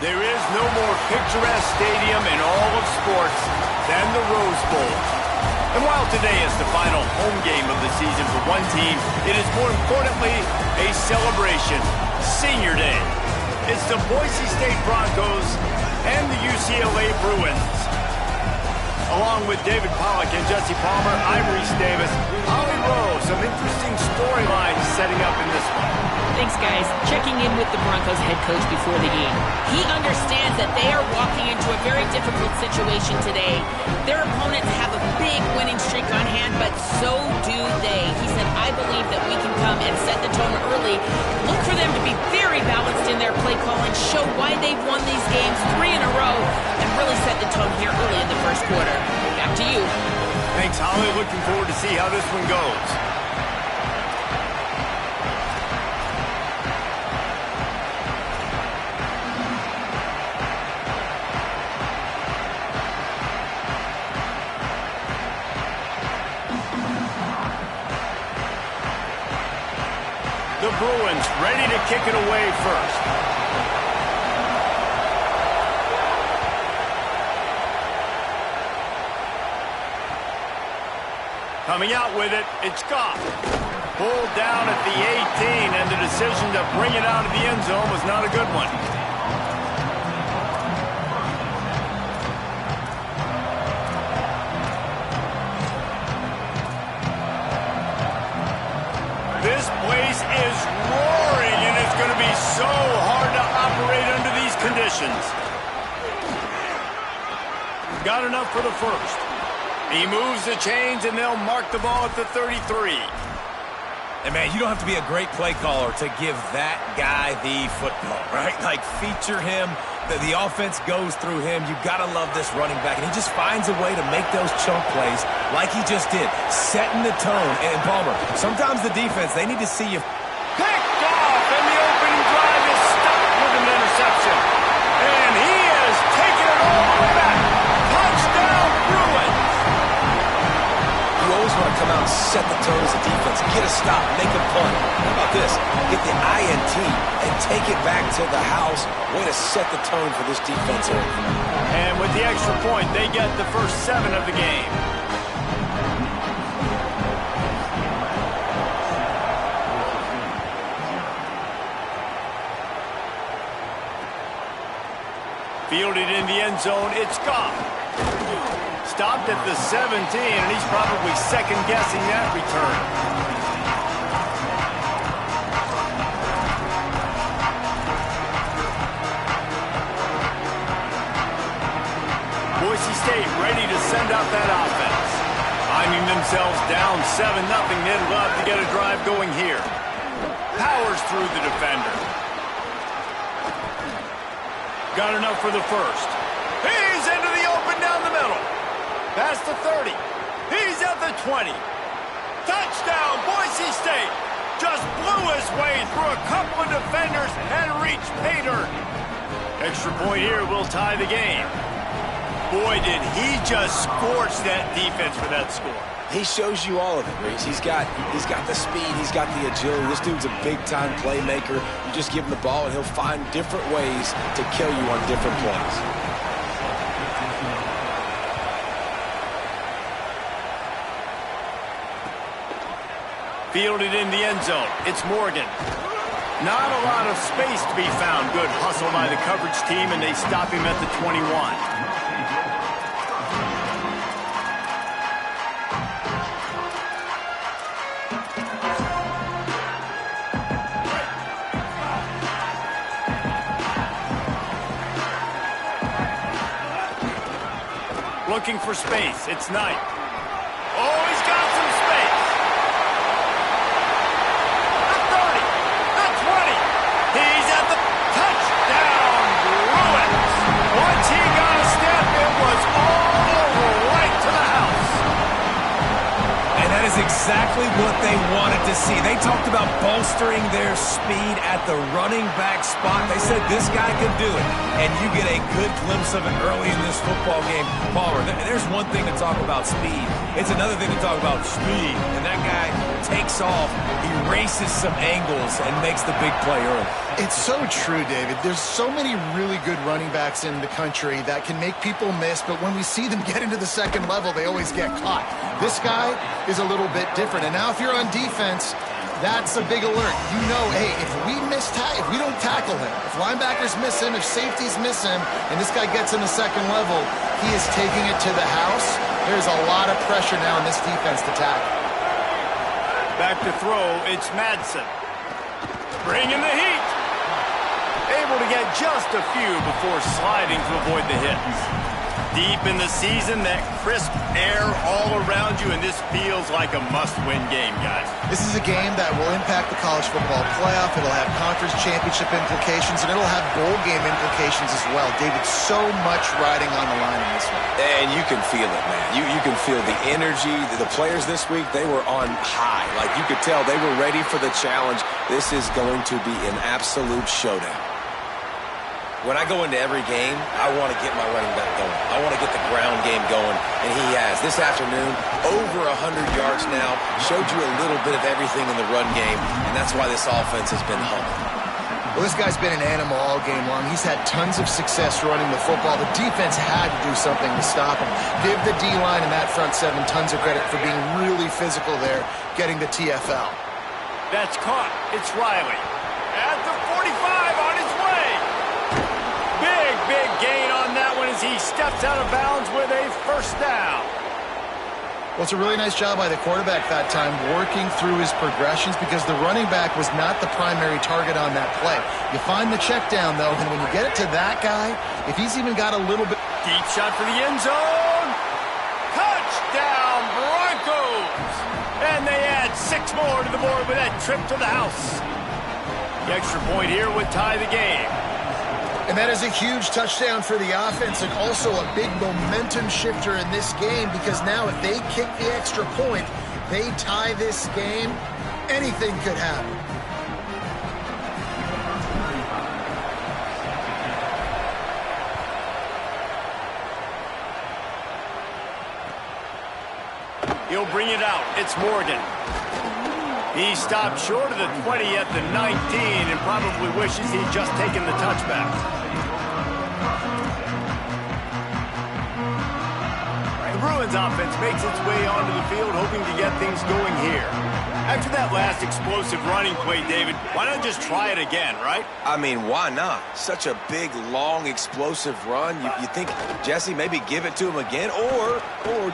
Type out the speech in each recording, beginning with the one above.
There is no more picturesque stadium in all of sports than the Rose Bowl. And while today is the final home game of the season for one team, it is more importantly a celebration, Senior Day. It's the Boise State Broncos and the UCLA Bruins. Along with David Pollack and Jesse Palmer, I'm Reese Davis. Holly Rowe, some interesting storylines setting up in this one. Thanks, guys. Checking in with the Broncos head coach before the game. He understands that they are walking into a very difficult situation today. Their opponents have a big winning streak on hand, but so do they. He said, I believe that we can come and set the tone early. Look for them to be very balanced in their play calling, show why they've won these games 3 in a row, and really set the tone here early in the first quarter. Back to you. Thanks, Holly. Looking forward to see how this one goes. The Bruins ready to kick it away first. Coming out with it, it's Goff. Pulled down at the 18, and the decision to bring it out of the end zone was not a good one. This place is roaring, and it's going to be so hard to operate under these conditions. Got enough for the first. He moves the chains, and they'll mark the ball at the 33. And, man, you don't have to be a great play caller to give that guy the football, right? Like, feature him. The offense goes through him. You've got to love this running back. And he just finds a way to make those chunk plays like he just did, setting the tone. And, Palmer, sometimes the defense, they need to see you. Picked off, and the opening drive is stopped with an interception. And he is taking it all the way back. Touchdown, Bruins. You always want to come out and set the tone as a defense. Get a stop, make a punt. How about this? Get the INT and take it back to the house. Way to set the tone for this defense here. And with the extra point, they get the first 7 of the game. Fielded in the end zone, it's Goff. Stopped at the 17, and he's probably second-guessing that return. Boise State ready to send out that offense. Finding themselves down 7-0, they'd love to get a drive going here. Powers through the defender. Got enough for the first. He's into the open down the middle. Past the 30. He's at the 20. Touchdown, Boise State. Just blew his way through a couple of defenders and reached pay dirt. Extra point here will tie the game. Boy, did he just scorch that defense for that score. He shows you all of it, Reese. He's got the speed, he's got the agility. This dude's a big-time playmaker. You just give him the ball, and he'll find different ways to kill you on different plays. Fielded in the end zone. It's Morgan. Not a lot of space to be found. Good hustle by the coverage team, and they stop him at the 21. Looking for space. It's Knight. Oh, he's got some space. The 30. The 20. He's at the touchdown. Bruins. Once he got a step, it was all over right to the house. And that is exactly what they wanted to see. They talked about bolstering their speed at the running back spot. They said this guy could do it. And you get a good glimpse of it early in this football game. Palmer, there's one thing to talk about speed. It's another thing to talk about speed. And that guy takes takes off, he races some angles and makes the big play early. It's so true, David. There's so many really good running backs in the country that can make people miss, but when we see them get into the second level, they always get caught. This guy is a little bit different. And now if you're on defense, that's a big alert. You know, hey, if we don't tackle him, if linebackers miss him, if safeties miss him, and this guy gets in the second level, he is taking it to the house. There's a lot of pressure now in this defense to tackle. Back to throw, it's Madsen. Bringing the heat. Able to get just a few before sliding to avoid the hits. Deep in the season, that crisp air all around you, and this feels like a must-win game, guys. This is a game that will impact the college football playoff. It'll have conference championship implications, and it'll have bowl game implications as well. David, so much riding on the line in this one. And you can feel it, man. You can feel the energy. The players this week, they were on high. Like, you could tell they were ready for the challenge. This is going to be an absolute showdown. When I go into every game, I want to get my running back going. I want to get the ground game going, and he has. This afternoon, over 100 yards now, showed you a little bit of everything in the run game, and that's why this offense has been humbled. Well, this guy's been an animal all game long. He's had tons of success running the football. The defense had to do something to stop him. Give the D-line and that front seven tons of credit for being really physical there, getting the TFL. That's caught. It's Riley. At the 45 on his way. Big gain on that one as he steps out of bounds with a first down. Well, it's a really nice job by the quarterback that time, working through his progressions, because the running back was not the primary target on that play. You find the check down, though, and when you get it to that guy, if he's even got a little bit... Deep shot for the end zone. Touchdown, Broncos. And they add 6 more to the board with that trip to the house. The extra point here would tie the game. And that is a huge touchdown for the offense, and also a big momentum shifter in this game, because now if they kick the extra point, they tie this game, anything could happen. He'll bring it out. It's Morgan. He stopped short of the 20 at the 19 and probably wishes he'd just taken the touchback. The Bruins offense makes its way onto the field, hoping to get things going here. After that last explosive running play, David, why not just try it again, right? I mean, why not? Such a big, long, explosive run. You think, Jesse, maybe give it to him again? Or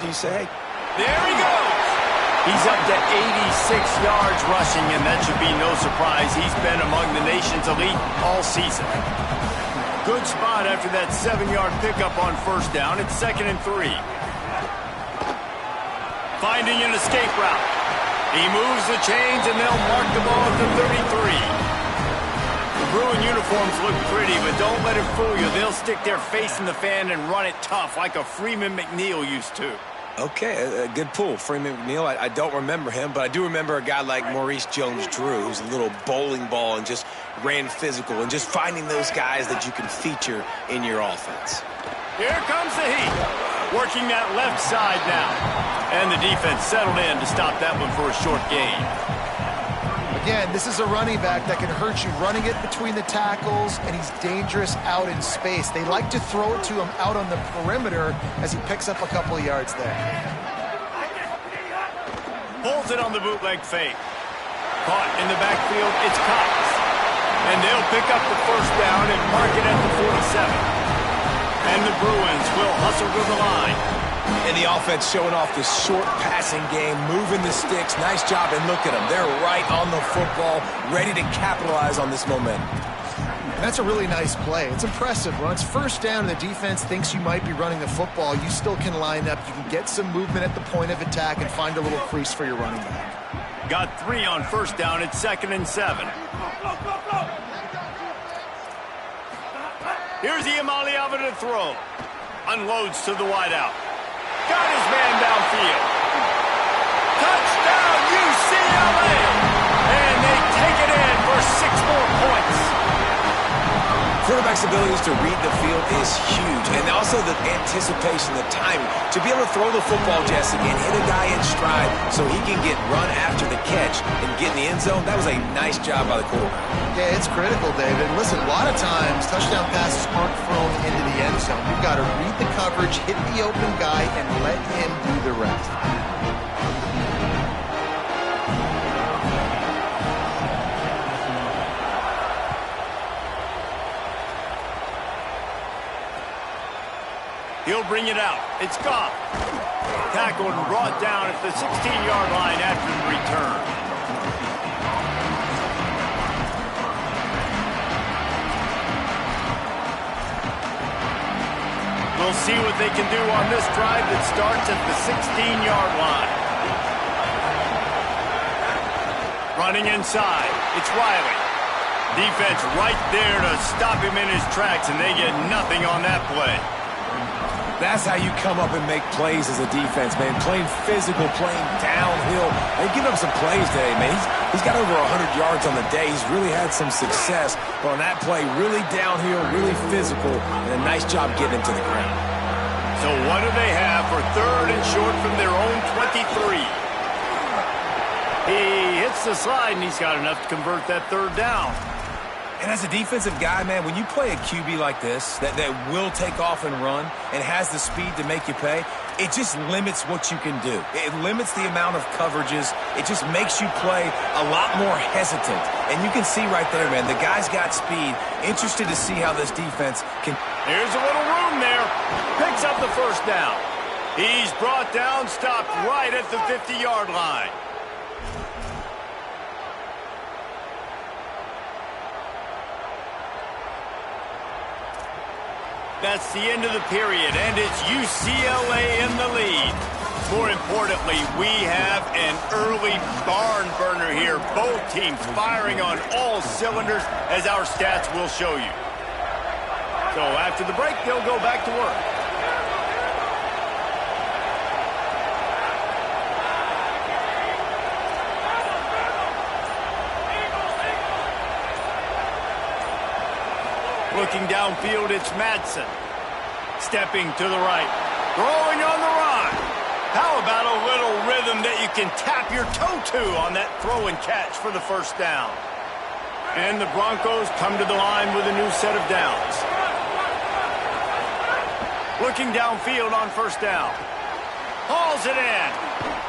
do you say, hey, there he goes. He's up to 86 yards rushing, and that should be no surprise. He's been among the nation's elite all season. Good spot after that 7-yard pickup on first down. It's 2nd and 3. Finding an escape route. He moves the chains, and they'll mark the ball at the 33. The Bruin uniforms look pretty, but don't let it fool you. They'll stick their face in the fan and run it tough like a Freeman McNeil used to. Okay, a good pull. Freeman McNeil, I don't remember him, but I do remember a guy like Maurice Jones-Drew, who's a little bowling ball and just ran physical, and just finding those guys that you can feature in your offense. Here comes the heat. Working that left side now. And the defense settled in to stop that one for a short gain. Again, this is a running back that can hurt you running it between the tackles, and he's dangerous out in space. They like to throw it to him out on the perimeter as he picks up a couple of yards there. Pulls it on the bootleg fake. Caught in the backfield, it's Cox. And they'll pick up the first down and mark it at the 47. And the Bruins will hustle to the line. And the offense showing off this short passing game, moving the sticks. Nice job, and look at them. They're right on the football, ready to capitalize on this momentum. And that's a really nice play. It's impressive. When it's first down and the defense thinks you might be running the football, you still can line up. You can get some movement at the point of attack and find a little crease for your running back. Got 3 on first down. It's 2nd and 7. Here's Iamaleava to throw. Unloads to the wideout. Got his man downfield. Touchdown, UCLA! And they take it in for 6 more points. Quarterbacks abilities to read the field is huge. And also the anticipation, the timing. To be able to throw the football, Jesse, and hit a guy in stride so he can get run after the catch and get in the end zone, that was a nice job by the quarterback. Yeah, it's critical, David. Listen, a lot of times touchdown passes aren't thrown into the end zone. You've got to read the coverage, hit the open guy, and let him do the rest. He'll bring it out. It's Goff. Tackled and brought down at the 16-yard line after the return. We'll see what they can do on this drive that starts at the 16-yard line. Running inside. It's Riley. Defense right there to stop him in his tracks, and they get nothing on that play. That's how you come up and make plays as a defense, man. Playing physical, playing downhill. They've given up some plays today, man. He's got over 100 yards on the day. He's really had some success. But on that play, really downhill, really physical, and a nice job getting him to the ground. So what do they have for third and short from their own 23? He hits the slide, and he's got enough to convert that third down. And as a defensive guy, man, when you play a QB like this that will take off and run and has the speed to make you pay, it just limits what you can do. It limits the amount of coverages. It just makes you play a lot more hesitant. And you can see right there, man, the guy's got speed. Interested to see how this defense can... Here's a little room there. Picks up the first down. He's brought down, stopped right at the 50-yard line. That's the end of the period, and it's UCLA in the lead. More importantly, we have an early barn burner here. Both teams firing on all cylinders, as our stats will show you. So after the break, they'll go back to work. Looking downfield, it's Madsen. Stepping to the right. Throwing on the run. How about a little rhythm that you can tap your toe to on that throw and catch for the first down? And the Broncos come to the line with a new set of downs. Looking downfield on first down. Hauls it in.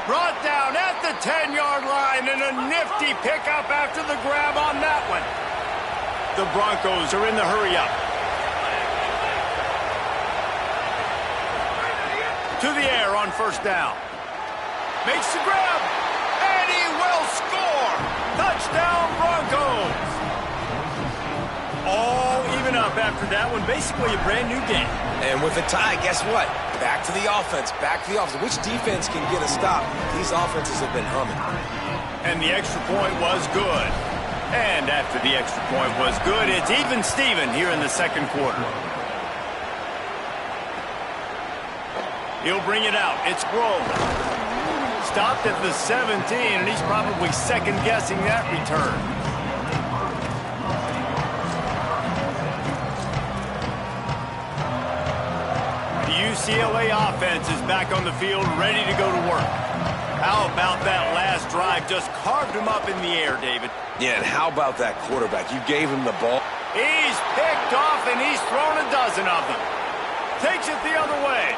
Brought down at the 10-yard line, and a nifty pickup after the grab on that one. The Broncos are in the hurry-up. To the air on first down. Makes the grab, and he will score! Touchdown, Broncos! All even up after that one. Basically a brand-new game. And with a tie, guess what? Back to the offense, back to the offense. Which defense can get a stop? These offenses have been humming. And the extra point was good. And after the extra point was good, it's even Steven here in the second quarter. He'll bring it out. It's Grove. Stopped at the 17, and he's probably second-guessing that return. The UCLA offense is back on the field, ready to go to work. How about that last drive? Just carved him up in the air, David. Yeah, and how about that quarterback? You gave him the ball. He's picked off, and he's thrown a dozen of them. Takes it the other way.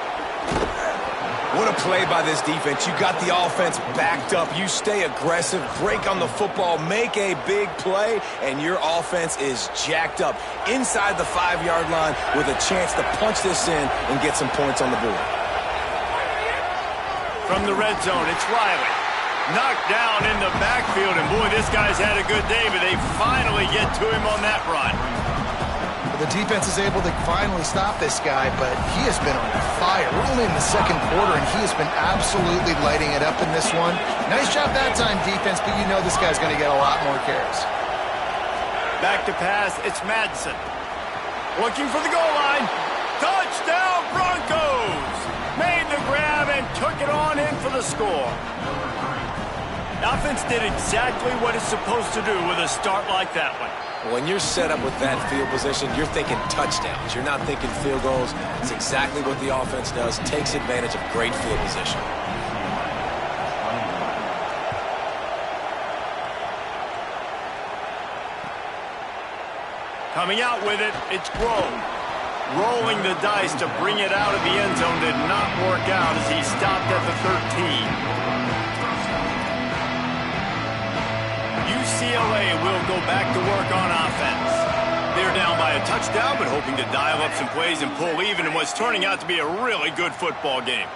What a play by this defense. You got the offense backed up. You stay aggressive, break on the football, make a big play, and your offense is jacked up inside the 5-yard line with a chance to punch this in and get some points on the board. From the red zone, it's Riley. Knocked down in the backfield, and boy, this guy's had a good day, but they finally get to him on that run. The defense is able to finally stop this guy, but he has been on fire. We're only in the second quarter, and he has been absolutely lighting it up in this one. Nice job that time, defense, but you know this guy's going to get a lot more carries. Back to pass, it's Madsen. Looking for the goal line. Touchdown, Broncos! Made the grab and took it on in for the score. The offense did exactly what it's supposed to do with a start like that one. When you're set up with that field position, you're thinking touchdowns. You're not thinking field goals. It's exactly what the offense does. Takes advantage of great field position. Coming out with it, it's Grove. Rolling the dice to bring it out of the end zone did not work out as he stopped at the 13. UCLA will go back to work on offense. They're down by a touchdown, but hoping to dial up some plays and pull even in what's turning out to be a really good football game.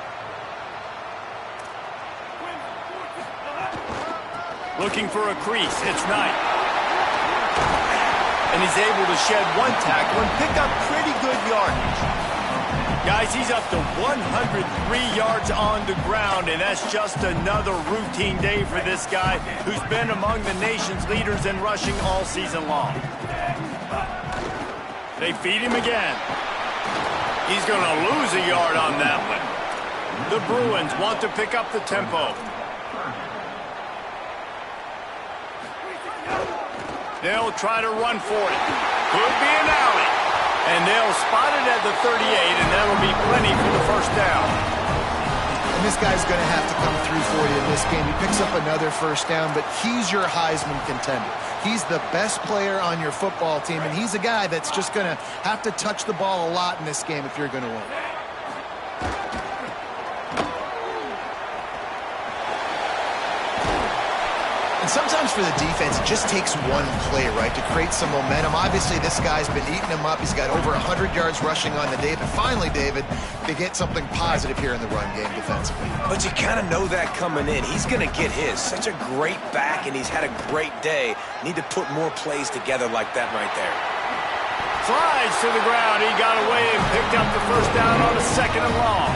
Looking for a crease, it's Knight. And he's able to shed one tackle and pick up pretty good yardage. Guys, he's up to 103 yards on the ground, and that's just another routine day for this guy who's been among the nation's leaders in rushing all season long. They feed him again. He's going to lose a yard on that one. The Bruins want to pick up the tempo. They'll try to run for it. Could be an alley. And they'll spot it at the 38, and that'll be plenty for the first down. And this guy's going to have to come through for you in this game. He picks up another first down, but he's your Heisman contender. He's the best player on your football team, and he's a guy that's just going to have to touch the ball a lot in this game if you're going to win. And sometimes for the defense, it just takes one play, right, to create some momentum. Obviously, this guy's been eating him up. He's got over 100 yards rushing on the day. But finally, David, they get something positive here in the run game defensively. But you kind of know that coming in. He's going to get his. Such a great back, and he's had a great day. Need to put more plays together like that right there. Slides to the ground. He got away and picked up the first down on a 2nd and long.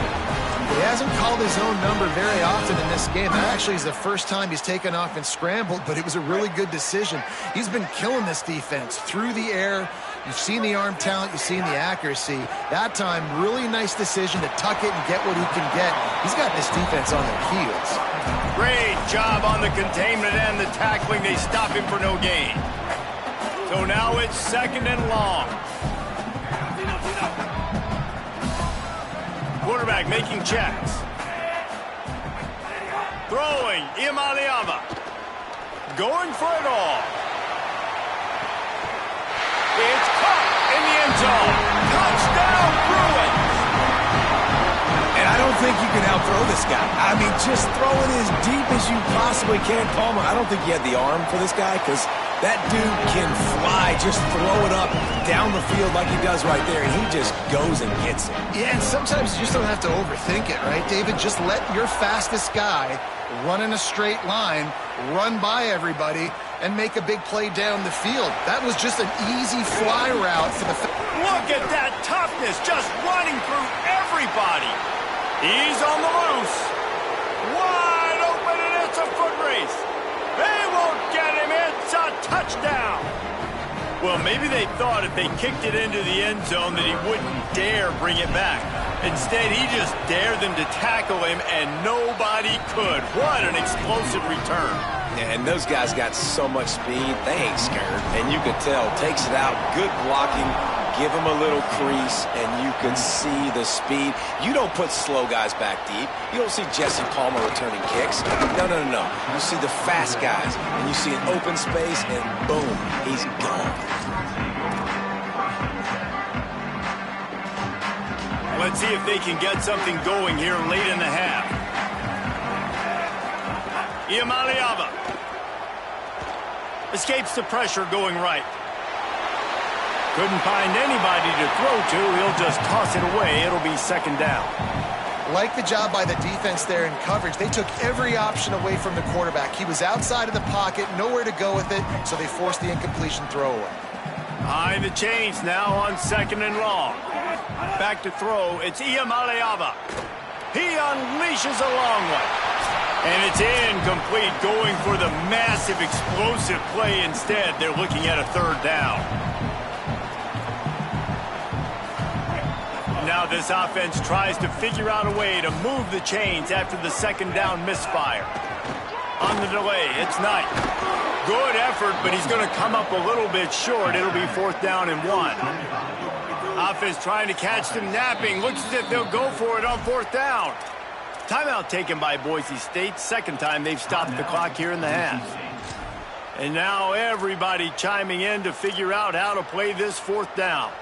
He hasn't called his own number very often in this game. That actually is the first time he's taken off and scrambled, but it was a really good decision. He's been killing this defense through the air. You've seen the arm talent. You've seen the accuracy. That time, really nice decision to tuck it and get what he can get. He's got this defense on their heels. Great job on the containment and the tackling. They stop him for no gain. So now it's 2nd and long. Quarterback making checks. Throwing, Imaliava. Going for it all. It's caught in the end zone. Touchdown, Bruins. And I don't think you can outthrow this guy. I mean, just throw it as deep as you possibly can. Palmer, I don't think you had the arm for this guy because that dude can fly. Just throw it up down the field like he does right there, and he just goes and gets it. Yeah, and sometimes you just don't have to overthink it, right, David? Just let your fastest guy run in a straight line, run by everybody, and make a big play down the field. That was just an easy fly route for the... Look at that toughness, just running through everybody. He's on the loose. Wide open, and it's a foot race. They won't get him. It's a touchdown. Well, maybe they thought if they kicked it into the end zone that he wouldn't dare bring it back. Instead, he just dared them to tackle him, and nobody could. What an explosive return. Yeah, and those guys got so much speed, they ain't scared. And you could tell, takes it out, good blocking, give him a little crease, and you can see the speed. You don't put slow guys back deep. You don't see Jesse Palmer returning kicks. No, no, no, no. You see the fast guys, and you see an open space, and boom, he's gone. Let's see if they can get something going here late in the half. Imaliava escapes the pressure going right. Couldn't find anybody to throw to. He'll just toss it away. It'll be 2nd down. Like the job by the defense there in coverage. They took every option away from the quarterback. He was outside of the pocket, nowhere to go with it, so they forced the incompletion throwaway. Behind the chains now on 2nd and long. Back to throw. It's Imaliava. He unleashes a long one. And it's incomplete, going for the massive explosive play instead. They're looking at a 3rd down. Now this offense tries to figure out a way to move the chains after the 2nd down misfire. On the delay, it's Knight. Good effort, but he's going to come up a little bit short. It'll be 4th down and 1. Offense trying to catch them napping. Looks as if they'll go for it on 4th down. Timeout taken by Boise State. Second time they've stopped the clock here in the half. And now everybody chiming in to figure out how to play this 4th down.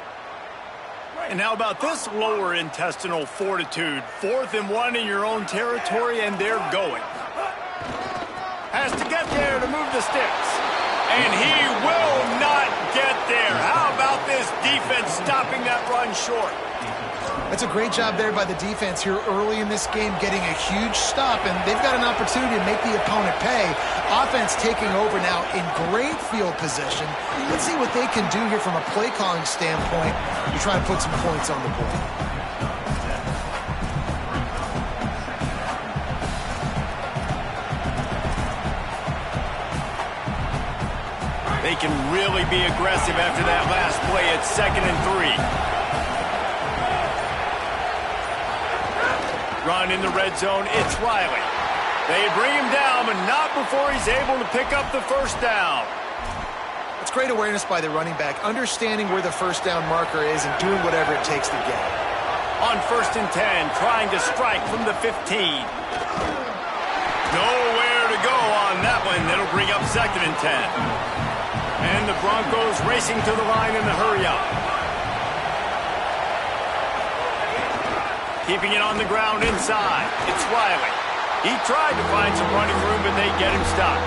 And how about this lower intestinal fortitude? 4th and 1 in your own territory, and they're going. Has to get there to move the sticks. And he will not get there. How about this defense stopping that run short? That's a great job there by the defense here early in this game, getting a huge stop, and they've got an opportunity to make the opponent pay. Offense taking over now in great field position. Let's see what they can do here from a play calling standpoint to try and put some points on the board. They can really be aggressive after that last play at 2nd and 3. Run in the red zone, it's Riley. They bring him down, but not before he's able to pick up the 1st down. It's great awareness by the running back, understanding where the 1st down marker is and doing whatever it takes to get it. On 1st and 10, trying to strike from the 15. Nowhere to go on that one. That'll bring up 2nd and 10. And the Broncos racing to the line in the hurry-up. Keeping it on the ground inside. It's Riley. He tried to find some running room, but they get him stopped.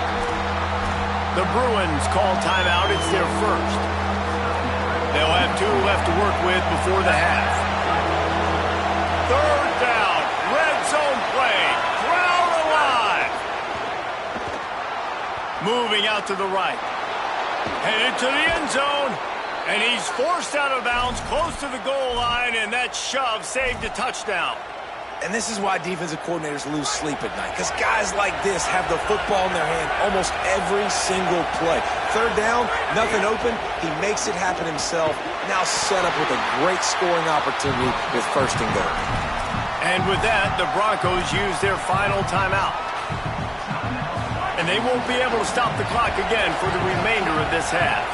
The Bruins call timeout. It's their first. They'll have 2 left to work with before the half. 3rd down. Red zone play. Crowd alive. Moving out to the right. Headed to the end zone, and he's forced out of bounds close to the goal line, and that shove saved a touchdown. And this is why defensive coordinators lose sleep at night, because guys like this have the football in their hand almost every single play. 3rd down, nothing open, he makes it happen himself, now set up with a great scoring opportunity with 1st and goal. And with that, the Broncos use their final timeout. And they won't be able to stop the clock again for the remainder of this half.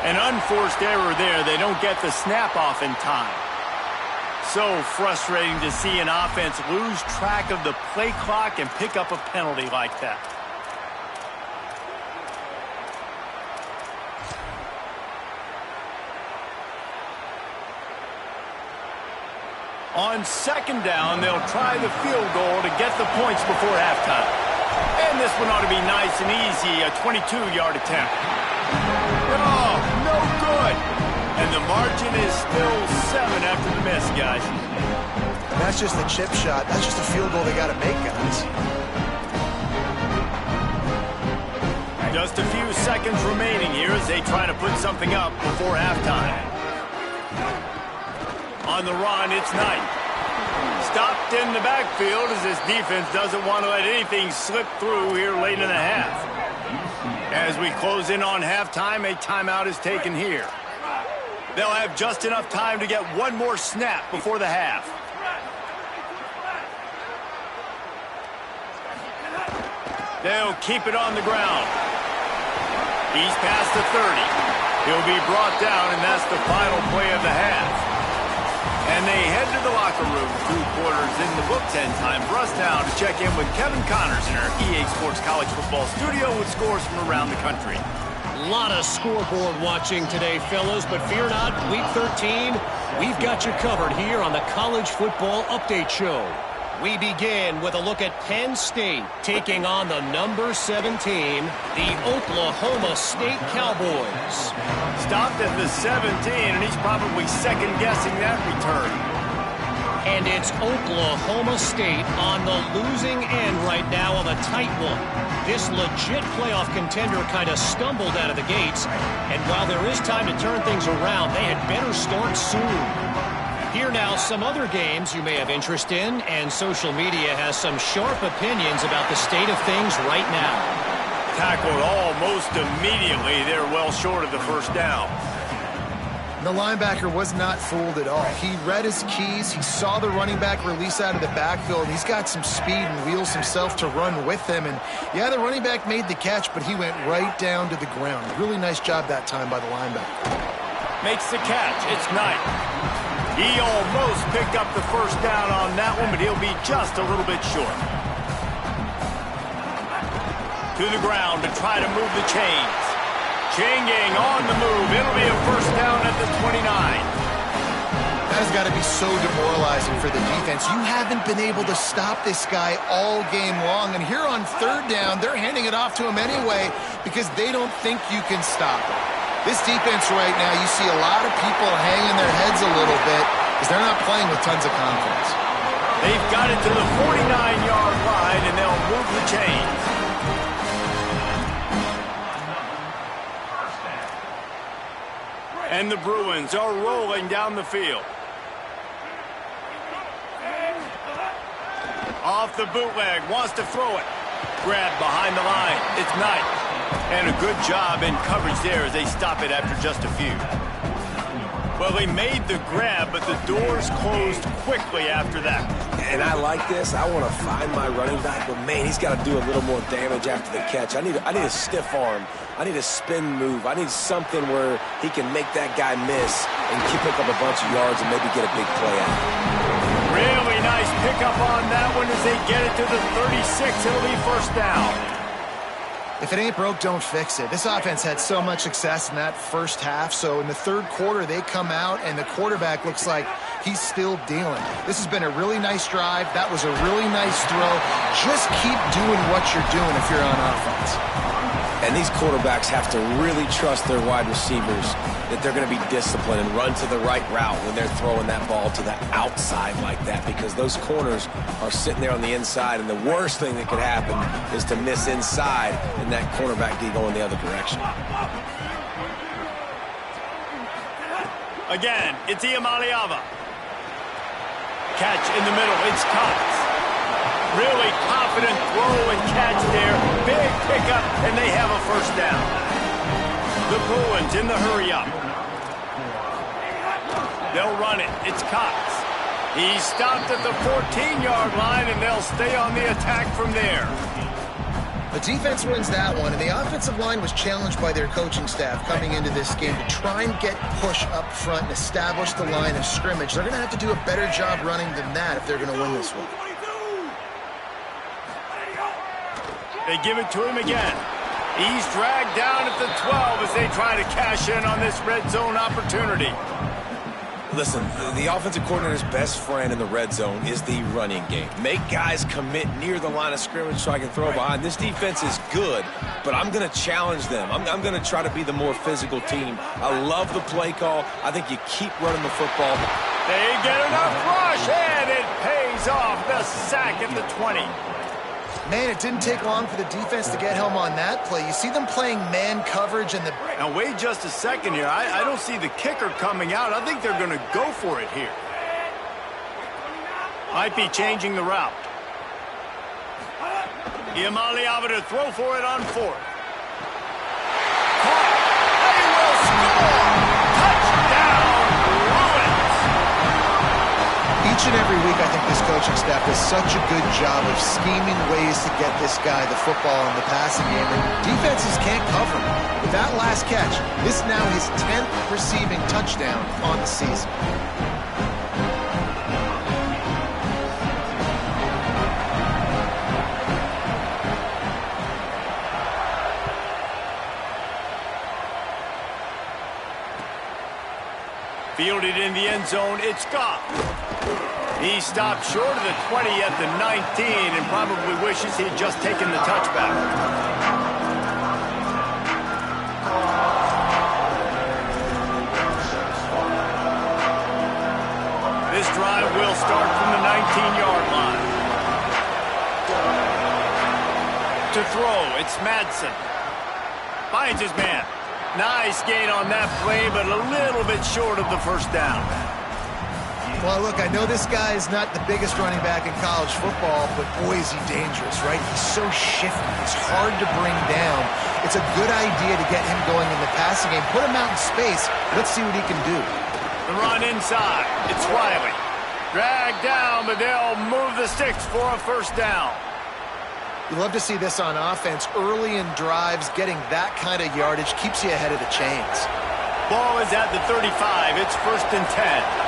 An unforced error there. They don't get the snap off in time. So frustrating to see an offense lose track of the play clock and pick up a penalty like that. On 2nd down, they'll try the field goal to get the points before halftime. And this one ought to be nice and easy, a 22-yard attempt. Oh, no good. And the margin is still 7 after the miss, guys. That's just a chip shot. That's just a field goal they got to make, guys. Just a few seconds remaining here as they try to put something up before halftime. On the run, it's Knight. Stopped in the backfield as this defense doesn't want to let anything slip through here late in the half. As we close in on halftime, a timeout is taken here. They'll have just enough time to get one more snap before the half. They'll keep it on the ground. He's past the 30. He'll be brought down, and that's the final play of the half. And they head to the locker room. 2 quarters in the book, 10 time for us now to check in with Kevin Connors in our EA Sports College Football studio with scores from around the country. A lot of scoreboard watching today, fellas, but fear not, Week 13, we've got you covered here on the College Football Update Show. We begin with a look at Penn State taking on the number 17, the Oklahoma State Cowboys. Stopped at the 17, and he's probably second-guessing that return. And it's Oklahoma State on the losing end right now of a tight one. This legit playoff contender kind of stumbled out of the gates, and while there is time to turn things around, they had better start soon. Here now, some other games you may have interest in, and social media has some sharp opinions about the state of things right now. Tackled almost immediately. They're well short of the first down. The linebacker was not fooled at all. He read his keys. He saw the running back release out of the backfield. He's got some speed and wheels himself to run with him. And, yeah, the running back made the catch, but he went right down to the ground. Really nice job that time by the linebacker. Makes the catch. It's Knight. He almost picked up the first down on that one, but he'll be just a little bit short. To the ground to try to move the chains. Changing on the move. It'll be a first down at the 29. That has got to be so demoralizing for the defense. You haven't been able to stop this guy all game long. And here on third down, they're handing it off to him anyway because they don't think you can stop it. This defense right now, you see a lot of people hanging their heads a little bit because they're not playing with tons of confidence. They've got it to the 49-yard line, and they'll move the chains. And the Bruins are rolling down the field. Off the bootleg, wants to throw it. Grab behind the line. It's Knight. And a good job in coverage there as they stop it after just a few. Well, they made the grab, but the doors closed quickly after that. And I like this. I want to find my running back, but, man, he's got to do a little more damage after the catch. I need a stiff arm. I need a spin move. I need something where he can make that guy miss and pick up a bunch of yards and maybe get a big play out. Really nice pickup on that one as they get it to the 36. It'll be first down. If it ain't broke, don't fix it. This offense had so much success in that first half, so in the third quarter they come out and the quarterback looks like he's still dealing. This has been a really nice drive. That was a really nice throw. Just keep doing what you're doing if you're on offense. And these quarterbacks have to really trust their wide receivers that they're going to be disciplined and run to the right route when they're throwing that ball to the outside like that, because those corners are sitting there on the inside, and the worst thing that could happen is to miss inside and that cornerback be going the other direction. Again, it's Iamaleava. Catch in the middle. It's Cox. Really confident throw and catch there. Big pickup, and they have a first down. The Bruins in the hurry-up. They'll run it. It's Cox. He stopped at the 14-yard line, and they'll stay on the attack from there. The defense wins that one, and the offensive line was challenged by their coaching staff coming into this game to try and get push up front and establish the line of scrimmage. They're going to have to do a better job running than that if they're going to win this one. They give it to him again. He's dragged down at the 12 as they try to cash in on this red zone opportunity. Listen, the offensive coordinator's best friend in the red zone is the running game. Make guys commit near the line of scrimmage so I can throw behind. This defense is good, but I'm going to challenge them. I'm going to try to be the more physical team. I love the play call. I think you keep running the football. They get enough rush, and it pays off. The sack at the 20. Man, it didn't take long for the defense to get home on that play. You see them playing man coverage and the... Now, wait just a second here. I don't see the kicker coming out. I think they're going to go for it here. Might be changing the route. Iamaleava to throw for it on fourth. Caught. They will score. Touchdown, Bruins. Each and every week, I think this coaching staff does such a good job of scheming ways to get this guy the football in the passing game, and defenses can't cover him. With that last catch, this is now his 10th receiving touchdown on the season. Fielded in the end zone, it's Goff. He stopped short of the 20 at the 19 and probably wishes he'd just taken the touchback. This drive will start from the 19-yard line. To throw, it's Madsen. Finds his man. Nice gain on that play, but a little bit short of the first down. Well, look, I know this guy is not the biggest running back in college football, but boy, is he dangerous, right? He's so shifty. He's hard to bring down. It's a good idea to get him going in the passing game. Put him out in space. Let's see what he can do. The run inside. It's Riley. Dragged down, but they'll move the sticks for a first down. You love to see this on offense. Early in drives, getting that kind of yardage keeps you ahead of the chains. Ball is at the 35. It's 1st and 10.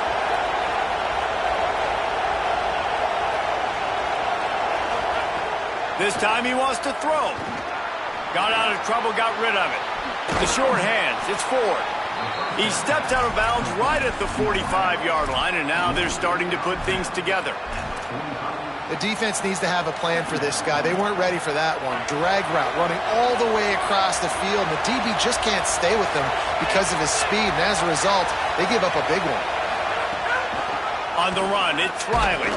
This time he wants to throw. Got out of trouble, got rid of it. The short hands, it's Ford. He stepped out of bounds right at the 45-yard line, and now they're starting to put things together. The defense needs to have a plan for this guy. They weren't ready for that one. Drag route, running all the way across the field. And the DB just can't stay with them because of his speed, and as a result, they give up a big one. On the run, it's Riley.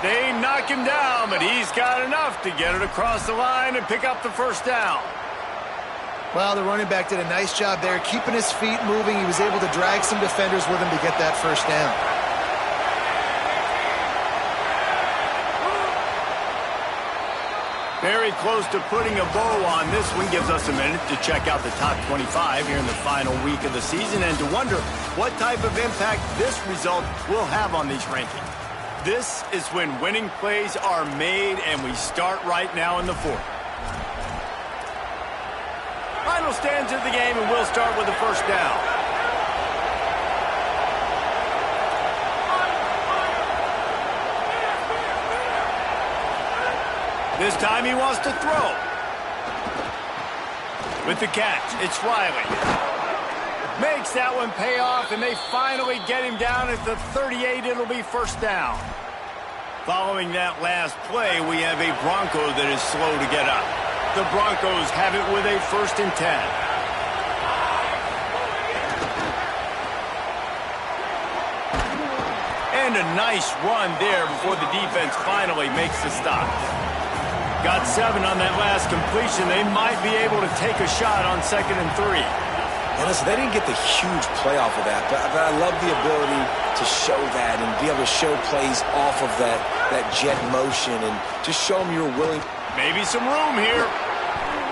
They knock him down, but he's got enough to get it across the line and pick up the first down. Well, the running back did a nice job there, keeping his feet moving. He was able to drag some defenders with him to get that first down. Very close to putting a bow on this one. Gives us a minute to check out the top 25 here in the final week of the season and to wonder what type of impact this result will have on these rankings. This is when winning plays are made, and we start right now in the 4th. Final stands of the game, and we'll start with the first down. This time he wants to throw. With the catch, it's Riley. Makes that one pay off, and they finally get him down at the 38. It'll be first down. Following that last play, we have a Bronco that is slow to get up. The Broncos have it with a 1st and 10. And a nice run there before the defense finally makes the stop. Got 7 on that last completion. They might be able to take a shot on 2nd and 3. And listen, they didn't get the huge play off of that, but I love the ability to show that and be able to show plays off of that jet motion and just show them you're willing. Maybe some room here.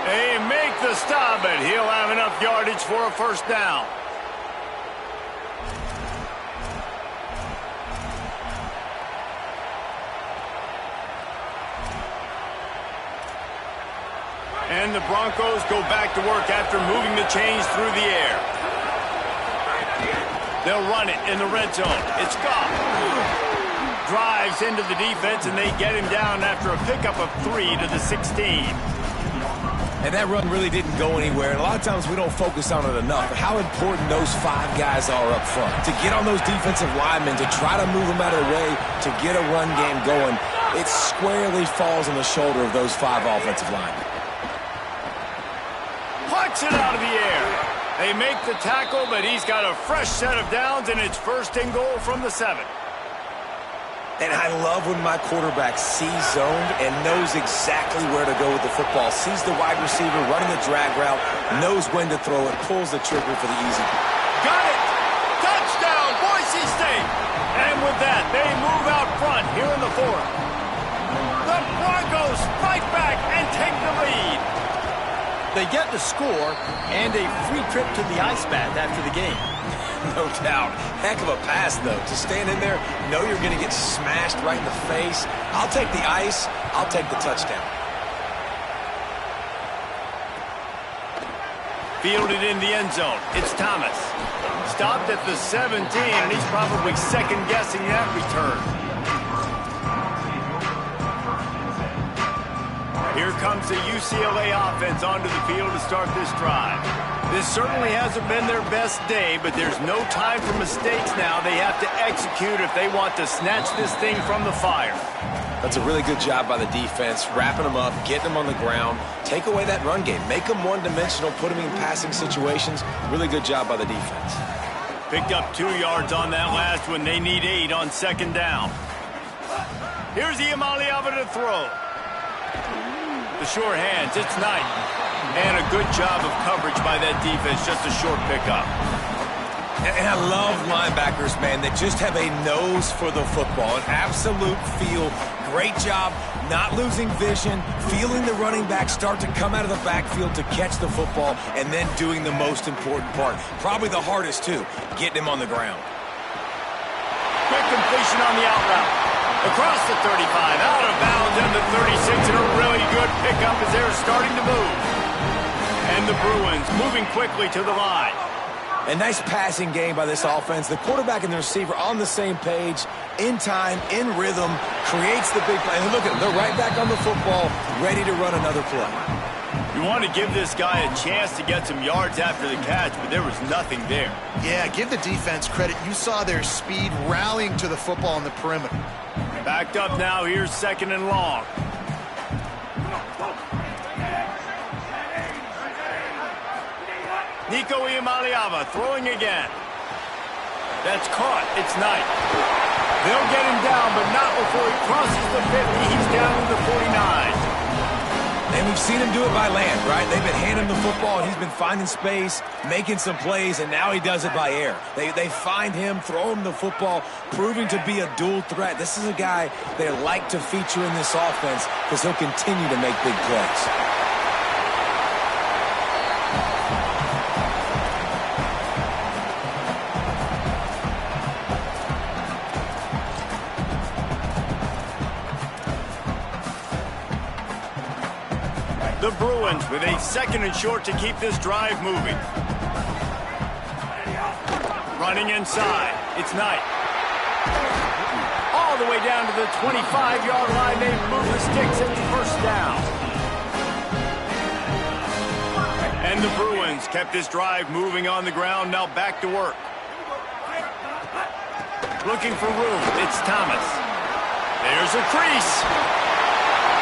They make the stop, but he'll have enough yardage for a first down. And the Broncos go back to work after moving the chains through the air. They'll run it in the red zone. It's Goff. Drives into the defense, and they get him down after a pickup of 3 to the 16. And that run really didn't go anywhere. And a lot of times we don't focus on it enough. But how important those 5 guys are up front. To get on those defensive linemen, to try to move them out of the way, to get a run game going, it squarely falls on the shoulder of those 5 offensive linemen. Pucks it out of the air. They make the tackle, but he's got a fresh set of downs, and it's 1st and goal from the 7. And I love when my quarterback sees zoned and knows exactly where to go with the football. Sees the wide receiver running the drag route, knows when to throw it, pulls the trigger for the easy. Got it! Touchdown, Boise State! And with that, they move out front here in the 4th. The Broncos fight back and take the lead. They get the score and a free trip to the ice bath after the game. No doubt. Heck of a pass, though. To stand in there, know you're going to get smashed right in the face. I'll take the ice. I'll take the touchdown. Fielded in the end zone. It's Thomas. Stopped at the 17, and he's probably second-guessing that return. Here comes the UCLA offense onto the field to start this drive. This certainly hasn't been their best day, but there's no time for mistakes now. They have to execute if they want to snatch this thing from the fire. That's a really good job by the defense, wrapping them up, getting them on the ground, take away that run game, make them one-dimensional, put them in passing situations. Really good job by the defense. Picked up 2 yards on that last one. They need 8 on 2nd down. Here's Iamaleava to throw. The short hands, it's Knight. And a good job of coverage by that defense, just a short pickup. And I love linebackers, man, that just have a nose for the football, an absolute feel. Great job not losing vision, feeling the running back start to come out of the backfield to catch the football, and then doing the most important part. Probably the hardest, too, getting him on the ground. Quick completion on the out route. Across the 35, out of bounds, and the 36, and a really good pickup as they're starting to move. And the Bruins moving quickly to the line. A nice passing game by this offense. The quarterback and the receiver on the same page, in time, in rhythm, creates the big play. And look at them, they're right back on the football, ready to run another play. You want to give this guy a chance to get some yards after the catch, but there was nothing there. Yeah, give the defense credit. You saw their speed rallying to the football on the perimeter. Backed up now, here's 2nd and long. Nico Iamaleava throwing again. That's caught. It's Knight. They'll get him down, but not before he crosses the 50. He's down to the 49. And we've seen him do it by land, right? They've been handing him the football, and he's been finding space, making some plays, and now he does it by air. They find him, throw him the football, proving to be a dual threat. This is a guy they like to feature in this offense because he'll continue to make big plays. The Bruins with a 2nd and short to keep this drive moving. Running inside. It's Knight. All the way down to the 25-yard line. They move the sticks and first down. And the Bruins kept this drive moving on the ground. Now back to work. Looking for room. It's Thomas. There's a crease.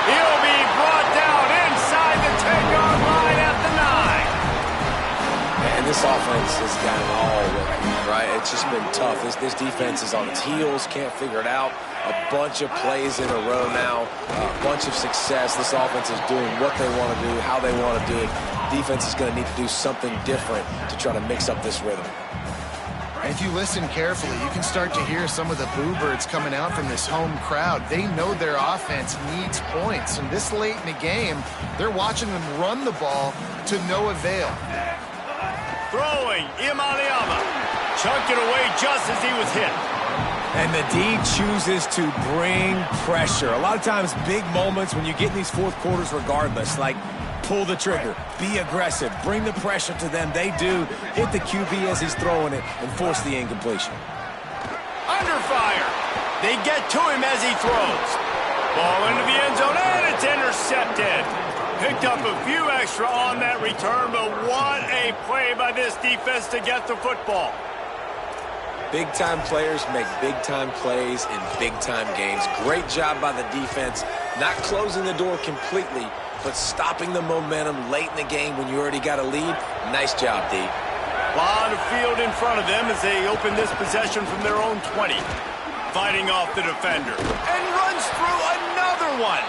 He'll be brought down inside the 10-yard line at the 9. And this offense has got it all working, right? It's just been tough. This defense is on its heels, can't figure it out. A bunch of plays in a row now, a bunch of success. This offense is doing what they want to do, how they want to do it. Defense is going to need to do something different to try to mix up this rhythm. If you listen carefully, you can start to hear some of the boo birds coming out from this home crowd. They know their offense needs points, and this late in the game, they're watching them run the ball to no avail. Throwing, Iamaleava. Chunked it away just as he was hit. And the D chooses to bring pressure. A lot of times, big moments when you get in these fourth quarters regardless, like pull the trigger, be aggressive, bring the pressure to them. They do hit the QB as he's throwing it and force the incompletion. Under fire. They get to him as he throws. Ball into the end zone, and it's intercepted. Picked up a few extra on that return, but what a play by this defense to get the football. Big-time players make big-time plays in big-time games. Great job by the defense, not closing the door completely, but stopping the momentum late in the game when you already got a lead. Nice job, D. A lot of field in front of them as they open this possession from their own 20. Fighting off the defender. And runs through another one.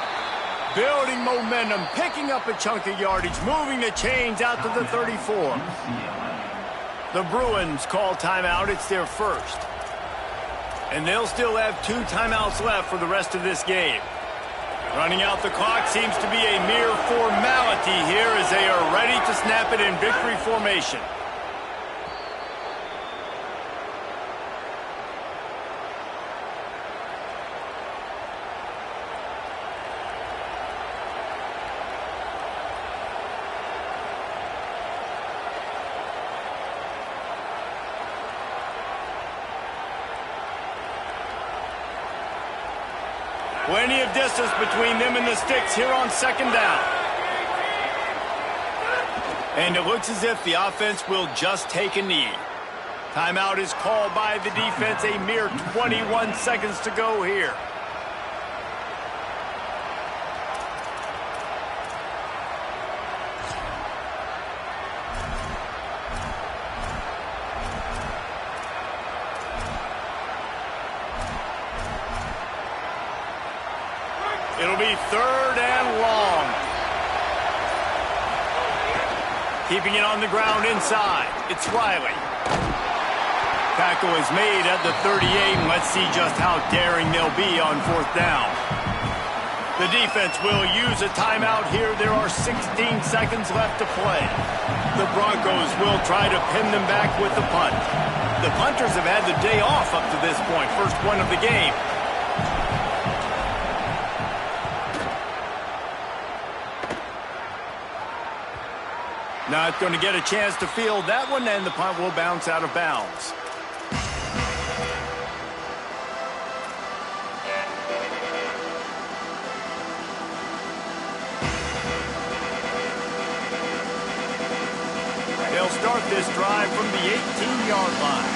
Building momentum, picking up a chunk of yardage, moving the chains out to the 34. The Bruins call timeout. It's their first. And they'll still have 2 timeouts left for the rest of this game. Running out the clock seems to be a mere formality here as they are ready to snap it in victory formation. Plenty of distance between them and the sticks here on second down. And it looks as if the offense will just take a knee. Timeout is called by the defense. A mere 21 seconds to go here. It'll be 3rd and long. Keeping it on the ground inside. It's Riley. Tackle is made at the 38, and let's see just how daring they'll be on 4th down. The defense will use a timeout here. There are 16 seconds left to play. The Broncos will try to pin them back with the punt. The punters have had the day off up to this point. First one of the game. Not going to get a chance to field that one, and the punt will bounce out of bounds. They'll start this drive from the 18-yard line.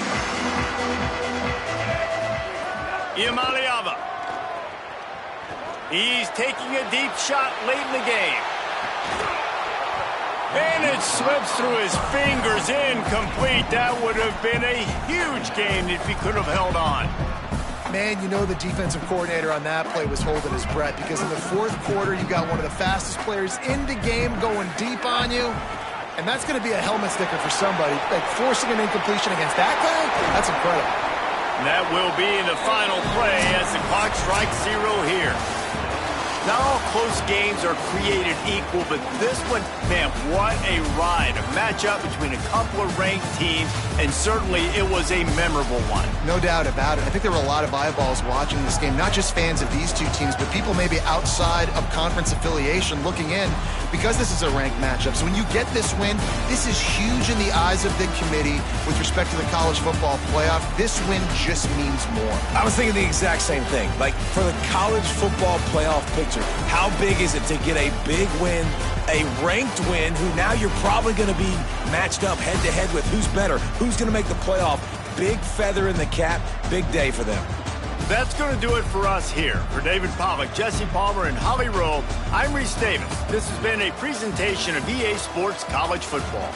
Iamaleava. He's taking a deep shot late in the game. And it slips through his fingers, incomplete. That would have been a huge gain if he could have held on. Man, you know the defensive coordinator on that play was holding his breath, because in the 4th quarter, you got one of the fastest players in the game going deep on you. And that's going to be a helmet sticker for somebody. Like, forcing an incompletion against that guy, that's incredible. And that will be the final play as the clock strikes 0 here. Not all close games are created equal, but this one, man, what a ride. A matchup between a couple of ranked teams, and certainly it was a memorable one. No doubt about it. I think there were a lot of eyeballs watching this game, not just fans of these two teams, but people maybe outside of conference affiliation looking in, because this is a ranked matchup. So when you get this win, this is huge in the eyes of the committee with respect to the college football playoff. This win just means more. I was thinking the exact same thing. Like, for the college football playoff picture, how big is it to get a big win, a ranked win, who now you're probably going to be matched up head-to-head with who's better, who's going to make the playoff. Big feather in the cap, big day for them. That's going to do it for us here. For David Pollack, Jesse Palmer, and Holly Rowe, I'm Reese Davis. This has been a presentation of EA Sports College Football.